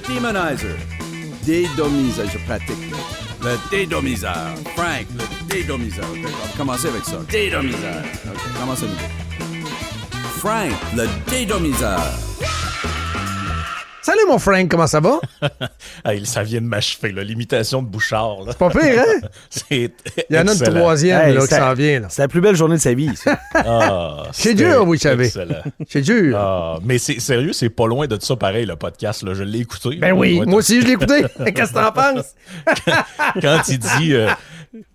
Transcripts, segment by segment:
demonizer. Dédomiseur, je pratique. Le dédomiseur. Frank, le dédomiseur. Okay, on va commencer avec ça. Dédomiseur. OK, commencez nous. Frank, le dédomiseur. Salut mon Frank, comment ça va? Hey, ça vient de m'achever, là, l'imitation de Bouchard. Là. C'est pas pire, hein? C'est Il y en a une troisième là, qui s'en vient. Là. C'est la plus belle journée de sa vie, ça. C'est dur, vous savez. Excellent. C'est dur. Mais c'est sérieux, c'est pas loin de ça pareil, le podcast. Là. Je l'ai écouté. Ben oui, moi aussi je l'ai écouté. Qu'est-ce que t'en penses?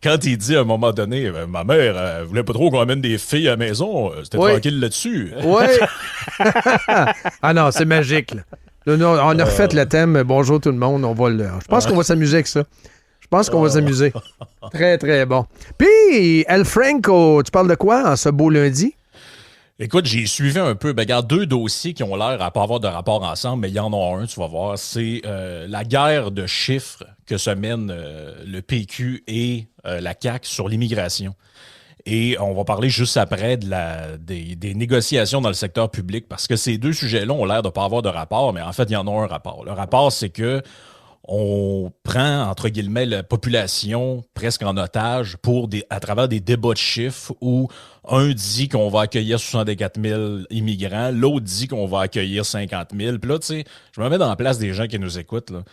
Quand il dit à un moment donné, ma mère voulait pas trop qu'on amène des filles à la maison, c'était tranquille là-dessus. Oui. Ah non, c'est magique. Là. On a refait le thème. Bonjour tout le monde. Je pense qu'on va s'amuser avec ça. Je pense qu'on va s'amuser. Très, très bon. Puis, El Franco, tu parles de quoi en ce beau lundi? Écoute, j'ai suivi un peu, regarde, 2 dossiers qui ont l'air à pas avoir de rapport ensemble, mais il y en a un, tu vas voir. C'est la guerre de chiffres que se mène le PQ et la CAQ sur l'immigration. Et on va parler juste après des négociations dans le secteur public, parce que ces 2 sujets-là ont l'air de ne pas avoir de rapport, mais en fait, il y en a un rapport. Le rapport, c'est que on prend, entre guillemets, la population presque en otage à travers des débats de chiffres où un dit qu'on va accueillir 64 000 immigrants, l'autre dit qu'on va accueillir 50 000. Puis là, tu sais, je me mets dans la place des gens qui nous écoutent, là.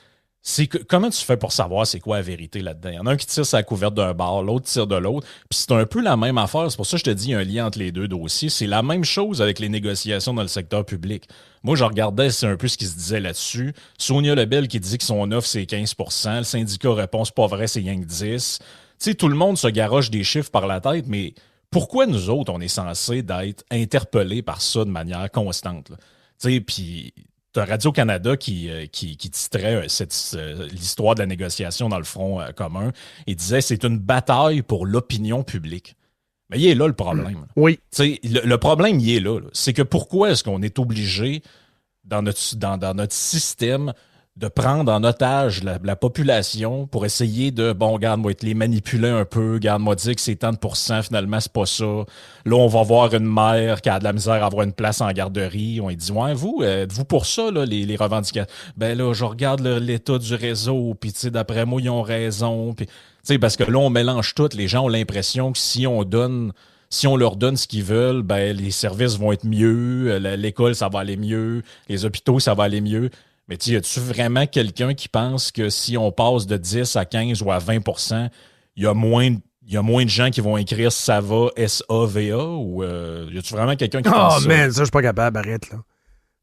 Comment tu fais pour savoir c'est quoi la vérité là-dedans? Il y en a un qui tire sa couverte d'un bar, l'autre tire de l'autre. Puis c'est un peu la même affaire. C'est pour ça que je te dis, il y a un lien entre les 2 dossiers. C'est la même chose avec les négociations dans le secteur public. Moi, je regardais, c'est un peu ce qui se disait là-dessus. Sonia Lebel qui dit que son offre, c'est 15 %. Le syndicat répond, c'est pas vrai, c'est rien que 10 %. Tu sais, tout le monde se garoche des chiffres par la tête, mais pourquoi nous autres, on est censés d'être interpellés par ça de manière constante? Tu sais, puis... T'as Radio-Canada qui titrait l'histoire de la négociation dans le Front commun et disait c'est une bataille pour l'opinion publique. Mais il est là le problème. Oui. Le problème, il est là. C'est que pourquoi est-ce qu'on est obligé, dans notre système, de prendre en otage la population pour essayer de, regarde-moi, les manipuler un peu, regarde-moi dire que c'est tant de pourcents, finalement, c'est pas ça. Là, on va voir une mère qui a de la misère à avoir une place en garderie. On lui dit, ouais, vous, êtes-vous pour ça, là, les revendications? Ben là, je regarde l'état du réseau, puis tu sais, d'après moi, ils ont raison. Puis, tu sais, parce que là, on mélange tout. Les gens ont l'impression que si on leur donne ce qu'ils veulent, ben les services vont être mieux, l'école, ça va aller mieux, les hôpitaux, ça va aller mieux. Mais y a-tu vraiment quelqu'un qui pense que si on passe de 10 à 15 ou à 20 %, il y a moins de gens qui vont écrire ça va, S-A-V-A, ou y a-tu vraiment quelqu'un qui pense ça? Oh, man, ça, je suis pas capable, arrête, là.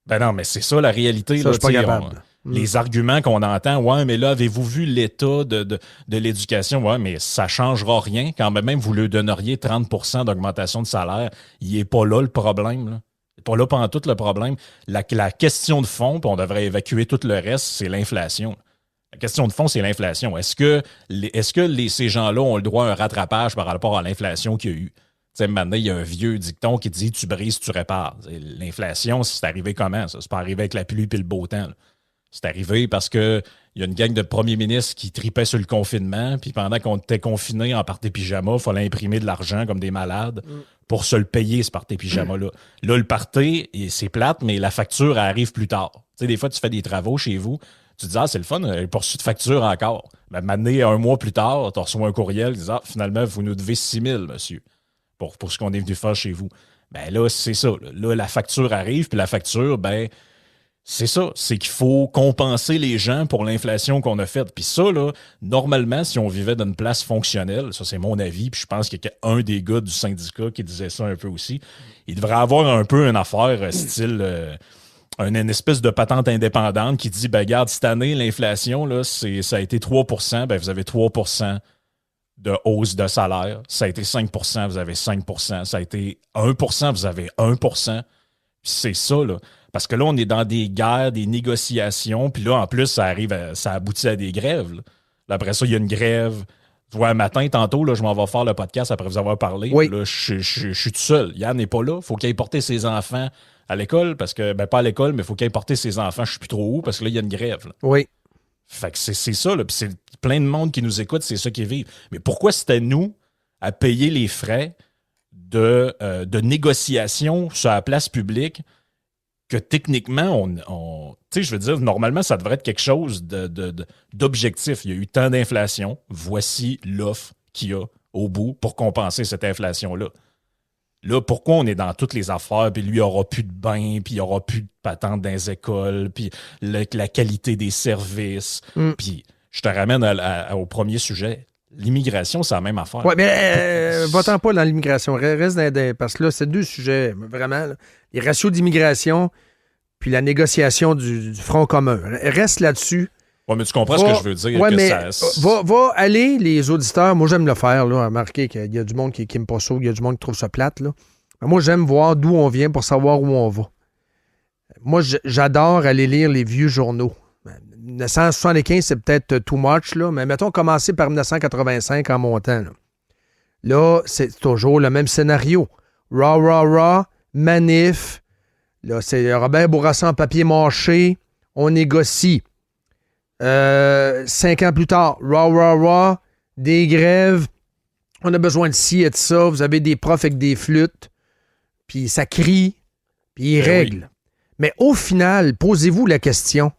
Ben non, mais c'est ça la réalité. Ça, là, je suis pas capable. Les arguments qu'on entend, ouais, mais là, avez-vous vu l'état de l'éducation? Ouais, mais ça changera rien. Quand même, vous lui donneriez 30 % d'augmentation de salaire, il n'est pas là le problème, là. Pas là pendant tout le problème. La question de fond, puis on devrait évacuer tout le reste, c'est l'inflation. La question de fond, c'est l'inflation. Est-ce que ces gens-là ont le droit à un rattrapage par rapport à l'inflation qu'il y a eu? Tu sais, maintenant, il y a un vieux dicton qui dit « tu brises, tu répares ». L'inflation, c'est arrivé comment, ça? C'est pas arrivé avec la pluie et le beau temps, là. C'est arrivé parce que il y a une gang de premiers ministres qui tripaient sur le confinement, puis pendant qu'on était confinés en party pyjama, il fallait imprimer de l'argent comme des malades pour se le payer, ce party pyjama-là. Là, le party, c'est plate, mais la facture, elle arrive plus tard. Tu sais, des fois, tu fais des travaux chez vous, tu te dis « Ah, c'est le fun, j'ai pas reçu de facture encore. » Ben, maintenant, un mois plus tard, tu reçois un courriel qui dit « Ah, finalement, vous nous devez 6 000, monsieur, pour ce qu'on est venu faire chez vous. » Ben là, c'est ça. Là, la facture arrive, puis la facture, ben... C'est ça, c'est qu'il faut compenser les gens pour l'inflation qu'on a faite. Puis ça, là, normalement, si on vivait dans une place fonctionnelle, ça c'est mon avis, puis je pense qu'il y a un des gars du syndicat qui disait ça un peu aussi, il devrait avoir un peu une affaire style une espèce de patente indépendante qui dit, ben regarde, cette année, l'inflation, là, ça a été 3 %, ben vous avez 3 % de hausse de salaire. Ça a été 5 % vous avez 5 %. Ça a été 1 % vous avez 1 %. Puis c'est ça, là. Parce que là, on est dans des guerres, des négociations, puis là, en plus, ça aboutit à des grèves. Là, après ça, il y a une grève. Tu vois, un matin, tantôt, là, je m'en vais faire le podcast après vous avoir parlé. Oui. Là, je suis tout seul. Yann n'est pas là. Il faut qu'il aille porter ses enfants à l'école, parce que, ben pas à l'école, mais il faut qu'il aille porter ses enfants, je ne sais plus trop où, parce que là, il y a une grève. Là. Oui. Fait que c'est ça, là. Puis c'est plein de monde qui nous écoute, c'est ça qui vivent. Mais pourquoi c'était nous à payer les frais de négociation sur la place publique que techniquement, tu sais, je veux dire, normalement, ça devrait être quelque chose d'objectif. Il y a eu tant d'inflation, voici l'offre qu'il y a au bout pour compenser cette inflation-là. Là, pourquoi on est dans toutes les affaires, puis lui, il n'y aura plus de bain, puis il n'y aura plus de patentes dans les écoles, puis la qualité des services. Puis je te ramène au premier sujet. L'immigration, c'est la même affaire. Oui, mais va-t'en pas dans l'immigration. Reste parce que là, c'est deux sujets, vraiment. Là. Les ratios d'immigration puis la négociation du Front commun. Reste là-dessus. Oui, mais tu comprends ce que je veux dire. Oui, mais ça... va aller, les auditeurs. Moi, j'aime le faire, là, remarquer qu'il y a du monde qui aime pas ça, il y a du monde qui trouve ça plate. Là. Moi, j'aime voir d'où on vient pour savoir où on va. Moi, j'adore aller lire les vieux journaux. 1975, c'est peut-être too much, là, mais mettons commencer par 1985 en montant. Là, c'est toujours le même scénario. Rah, manif. Là, c'est Robert Bourassa en papier mâché. On négocie. 5 ans plus tard, rah, des grèves. On a besoin de ci et de ça. Vous avez des profs avec des flûtes. Puis ça crie. Puis ils règlent. Oui. Mais au final, posez-vous la question.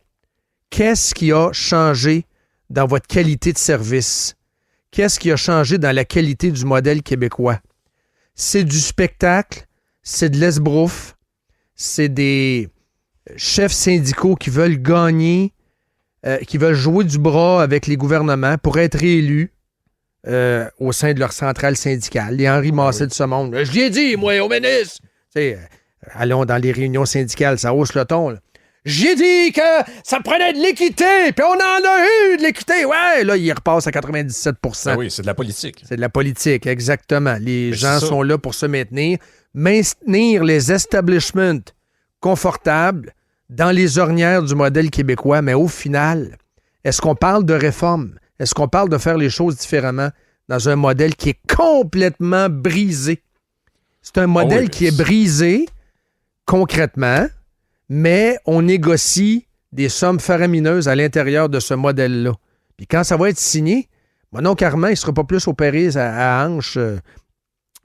Qu'est-ce qui a changé dans votre qualité de service? Qu'est-ce qui a changé dans la qualité du modèle québécois? C'est du spectacle, c'est de l'esbrouf, c'est des chefs syndicaux qui veulent gagner, qui veulent jouer du bras avec les gouvernements pour être réélus au sein de leur centrale syndicale. Les Henri Massé de ce monde. Je l'ai dit, moi, au ministre! Allons dans les réunions syndicales, ça hausse le ton, là. J'ai dit que ça prenait de l'équité, puis on en a eu de l'équité. Ouais, là, il repasse à 97 %. Ah oui, c'est de la politique. C'est de la politique, exactement. Les gens sont là pour se maintenir les establishments confortables dans les ornières du modèle québécois. Mais au final, est-ce qu'on parle de réforme? Est-ce qu'on parle de faire les choses différemment dans un modèle qui est complètement brisé? C'est un modèle qui est brisé concrètement, mais on négocie des sommes faramineuses à l'intérieur de ce modèle-là. Puis quand ça va être signé, mon oncle Armand, il ne sera pas plus opéré à hanche,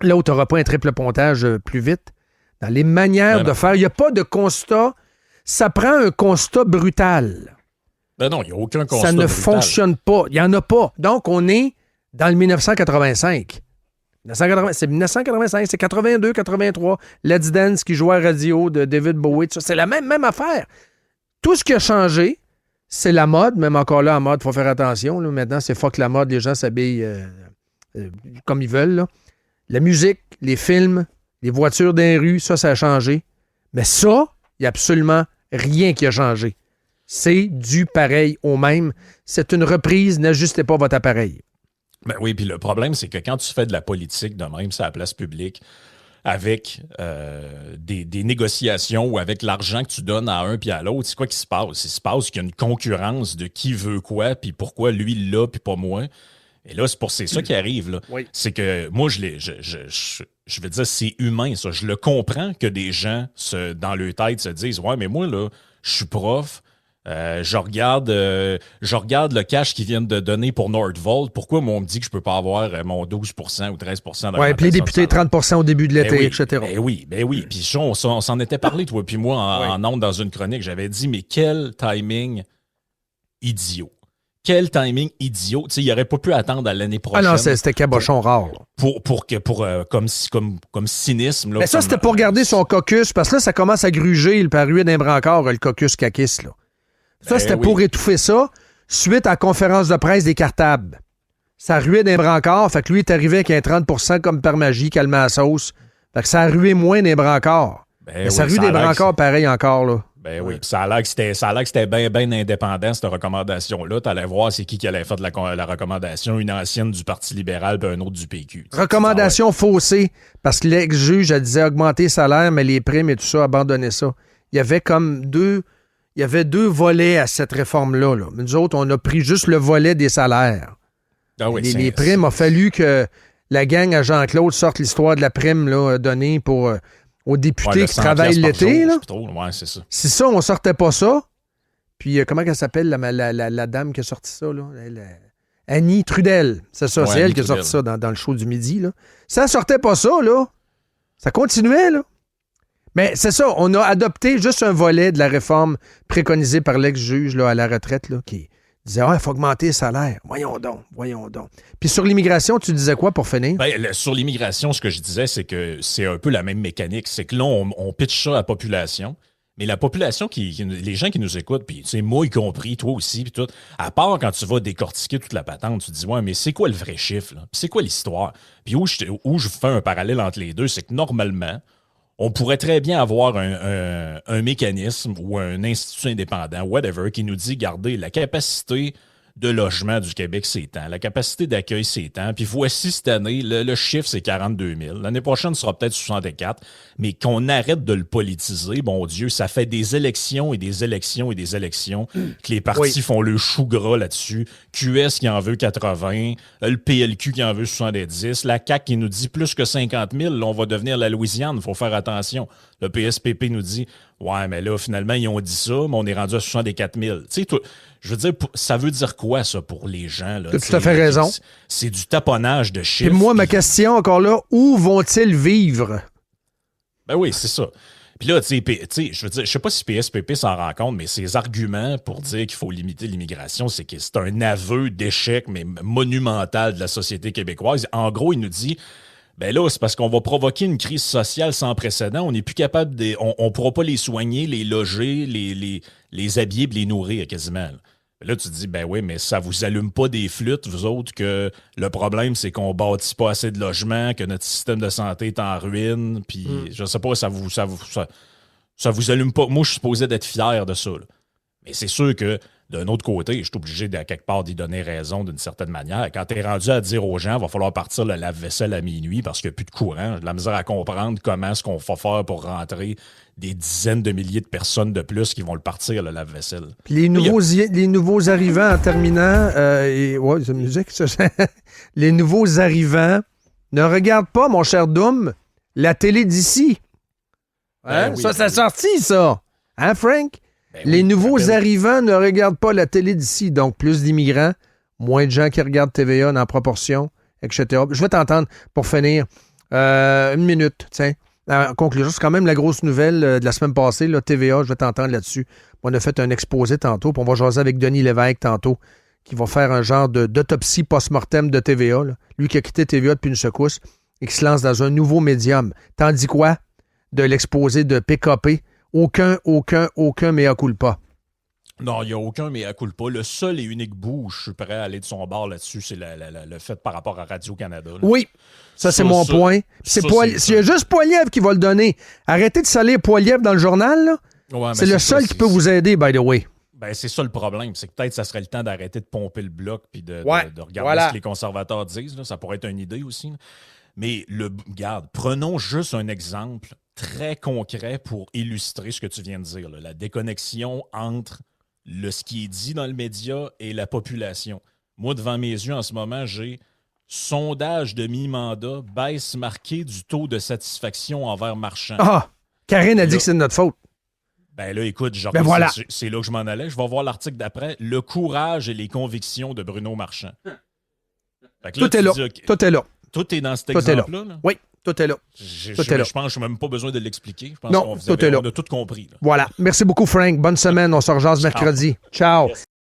là où tu n'auras pas un triple pontage plus vite. Dans les manières de faire, il n'y a pas de constat. Ça prend un constat brutal. Ben non, il n'y a aucun constat Ça ne brutal. fonctionne pas. Il n'y en a pas. Donc, on est dans le 1985. C'est 1985, c'est 82, 83. Let's Dance qui joue à la radio de David Bowie. C'est la même affaire. Tout ce qui a changé, c'est la mode. Même encore là, en mode, il faut faire attention. Là. Maintenant, c'est fuck la mode. Les gens s'habillent comme ils veulent. Là. La musique, les films, les voitures dans les rues, ça a changé. Mais ça, il n'y a absolument rien qui a changé. C'est du pareil au même. C'est une reprise. N'ajustez pas votre appareil. Ben oui, puis le problème, c'est que quand tu fais de la politique de même, c'est à la place publique, avec des négociations ou avec l'argent que tu donnes à un puis à l'autre, c'est quoi qui se passe? Il se passe qu'il y a une concurrence de qui veut quoi, puis pourquoi lui l'a, puis pas moi. Et là, c'est ça qui arrive. Là. Oui. C'est que moi, je veux dire, c'est humain, ça. Je le comprends que des gens, dans leur tête, se disent « Ouais, mais moi, là, je suis prof. Je regarde le cash qu'ils viennent de donner pour Nordvolt. Pourquoi moi, on me dit que je peux pas avoir mon 12 ou 13 d'augmentation? Oui, puis les députés, 30 au début de l'été, etc. Ben oui. Puis on s'en était parlé, toi puis moi, en ondes dans une chronique. J'avais dit, mais quel timing idiot. Quel timing idiot. Tu sais, il n'aurait pas pu attendre à l'année prochaine. Ah non, c'était cabochon rare. Comme cynisme. Là, mais ça, c'était pour garder son caucus, parce que là, ça commence à gruger, le paruet d'un brancard, le caucus caquiste, là. Ça, c'était pour étouffer ça, suite à la conférence de presse des cartables. Ça ruait d'un brancard, fait que lui est arrivé avec un 30 comme par magie, calmé la sauce. Fait que ça a rué moins des brancards. Mais ça rue des brancards pareil encore, là. Ben oui, puis ça a l'air que c'était bien indépendant, cette recommandation-là. Tu allais voir c'est qui allait faire de la recommandation, une ancienne du Parti libéral puis un autre du PQ. Recommandation faussée, parce que l'ex-juge, elle disait augmenter le salaire, mais les primes et tout ça, abandonner ça. Il y avait comme deux volets à cette réforme-là. Là. Mais nous autres, on a pris juste le volet des salaires. Ah oui, les primes, il a fallu que la gang à Jean-Claude sorte l'histoire de la prime là, donnée aux députés qui travaillent l'été. Là. Ouais, c'est ça. Si ça, on sortait pas ça, puis comment elle s'appelle, la dame qui a sorti ça? Là? Annie Trudel. C'est ça, c'est elle qui a sorti ça dans le show du midi. Là. Ça sortait pas ça, là. Ça continuait, là. Mais c'est ça, on a adopté juste un volet de la réforme préconisée par l'ex-juge là, à la retraite là, qui disait « il faut augmenter les salaires. Voyons donc. » Puis sur l'immigration, tu disais quoi pour finir? Ben, sur l'immigration, ce que je disais, c'est que c'est un peu la même mécanique. C'est que là, on pitch ça à la population. Mais la population, les gens qui nous écoutent, puis moi y compris, toi aussi, puis tout, à part quand tu vas décortiquer toute la patente, tu te dis, ouais, mais c'est quoi le vrai chiffre, là? Puis c'est quoi l'histoire? Puis où je fais un parallèle entre les deux, c'est que normalement, on pourrait très bien avoir un mécanisme ou un institut indépendant, whatever, qui nous dit, regardez, la capacité de logement du Québec, c'est tant. La capacité d'accueil, c'est tant. Puis voici cette année, le chiffre, c'est 42 000. L'année prochaine, ce sera peut-être 64. Mais qu'on arrête de le politiser, bon Dieu, ça fait des élections et des élections et des élections que les partis font le chou gras là-dessus. QS qui en veut 80, le PLQ qui en veut 70, la CAQ qui nous dit plus que 50 000, là, on va devenir la Louisiane, il faut faire attention. Le PSPP nous dit, ouais, mais là, finalement, ils ont dit ça, mais on est rendu à 64 000. Tu sais, je veux dire, ça veut dire quoi, ça, pour les gens? Tu as tout à fait raison. C'est du taponnage de chiffres. Et moi, ma question, encore là, où vont-ils vivre? Ben oui, c'est ça. Puis là, tu sais, je veux dire, je sais pas si PSPP s'en rend compte, mais ses arguments pour dire qu'il faut limiter l'immigration, c'est que c'est un aveu d'échec, mais monumental de la société québécoise. En gros, il nous dit, ben là, c'est parce qu'on va provoquer une crise sociale sans précédent. On n'est plus capable on pourra pas les soigner, les loger, les habiller, les nourrir quasiment. Là, tu te dis, ben oui, mais ça vous allume pas des flûtes, vous autres, que le problème, c'est qu'on bâtit pas assez de logements, que notre système de santé est en ruine, puis je sais pas, ça vous allume pas. Moi, je suis supposé d'être fier de ça, là. Mais c'est sûr que, d'un autre côté, je suis obligé de quelque part d'y donner raison d'une certaine manière. Quand tu es rendu à dire aux gens, il va falloir partir le lave-vaisselle à minuit parce qu'il n'y a plus de courant, j'ai de la misère à comprendre comment est-ce qu'on va faire pour rentrer des dizaines de milliers de personnes de plus qui vont le partir, le lave-vaisselle. Puis les nouveaux arrivants, en terminant, ouais, c'est musique, ça. Les nouveaux arrivants ne regardent pas, mon cher Doom, la télé d'ici. Hein? Oui, ça a sorti, ça. Hein, Frank? Les nouveaux arrivants ne regardent pas la télé d'ici, donc plus d'immigrants, moins de gens qui regardent TVA en proportion, etc. Je vais t'entendre pour finir. Une minute, tiens. En conclusion, c'est quand même la grosse nouvelle de la semaine passée, là, TVA, je vais t'entendre là-dessus. On a fait un exposé tantôt, puis on va jaser avec Denis Lévesque tantôt, qui va faire un genre d'autopsie post-mortem de TVA. Là. Lui qui a quitté TVA depuis une secousse et qui se lance dans un nouveau médium. Tandis quoi? De l'exposé de PKP. Aucun mea culpa. Non, il n'y a aucun mea culpa. Le seul et unique bout où je suis prêt à aller de son bord là-dessus, c'est le fait par rapport à Radio-Canada. Là. Oui, ça c'est mon point. S'il y a juste Poilievre qui va le donner, arrêtez de salir Poilievre dans le journal, là. Ouais, c'est le seul qui peut vous aider, by the way. Ben, c'est ça le problème. C'est que peut-être ça serait le temps d'arrêter de pomper le bloc puis de regarder ce que les conservateurs disent. Là. Ça pourrait être une idée aussi. Là. Mais regarde, prenons juste un exemple très concret pour illustrer ce que tu viens de dire. Là. La déconnexion entre ce qui est dit dans le média et la population. Moi, devant mes yeux, en ce moment, j'ai sondage de mi-mandat, baisse marquée du taux de satisfaction envers Marchand. Ah! Karine a dit que c'est de notre faute. Ben là, écoute, voilà. c'est là que je m'en allais. Je vais voir l'article d'après. Le courage et les convictions de Bruno Marchand. Fait que là, tout est là. Tout est là. Tout est dans cet exemple-là? Là? Oui, tout est là. Je pense que je n'ai même pas besoin de l'expliquer. Je pense non, tout est là. On a tout compris. Là. Voilà. Merci beaucoup, Frank. Bonne semaine. On se rejase mercredi. Ciao. Yes.